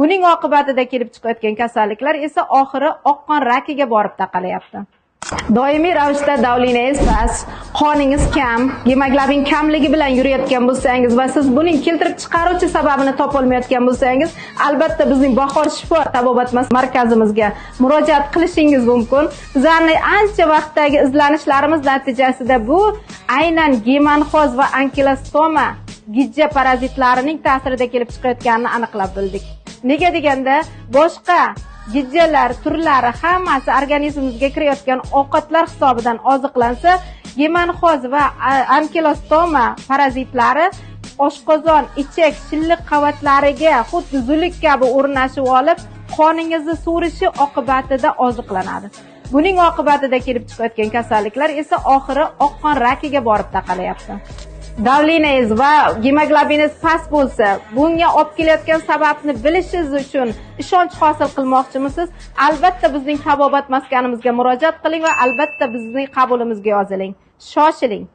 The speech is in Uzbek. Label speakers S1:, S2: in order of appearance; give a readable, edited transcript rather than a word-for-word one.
S1: Buning oqibatida kelib chiqayotgan kasalliklar esa oxiri oqqon rakiga borib taqalayapti. Doimiy ravishda davlingiz past, qoningiz kam, gemoglobin kamligi bilan yurayotgan bo'lsangiz va siz buning keltirib chiqaruvchi sababini topolmayotgan bo'lsangiz, albatta bizning Bahor shifo tabobat markazimizga murojaat qilishingiz mumkin. Bizlarning ancha vaqtdagi izlanishlarimiz natijasida bu aynan gemanxoz va ankilostoma gijja parazitlarining ta'sirida kelib chiqayotganini aniqlab bildik. Nega deganda, boshqa gijjalar turlari hammasi organizmimizga kirayotgan ovqatlar hisobidan oziqlansa, gemanxoz va ankilostoma parazitlari oshqozon, ichak, shilliq qavatlariga xuddi zulik kabi o'rnashib olib, qoningizni so'rishi oqibatida oziqlanadi. Buning oqibatida kelib chiqayotgan kasalliklar esa oxiri oqqon rakiga borib taqalayapti. Davlingiz va gemoglobiningiz past bo'lsa, bunga olib kelayotgan sababni bilishingiz uchun ishonch hosil qilmoqchimisiz? Albatta bizning tabobat maskanimizga murojaat qiling va albatta bizning qabulimizga yoziling. Shoshiling.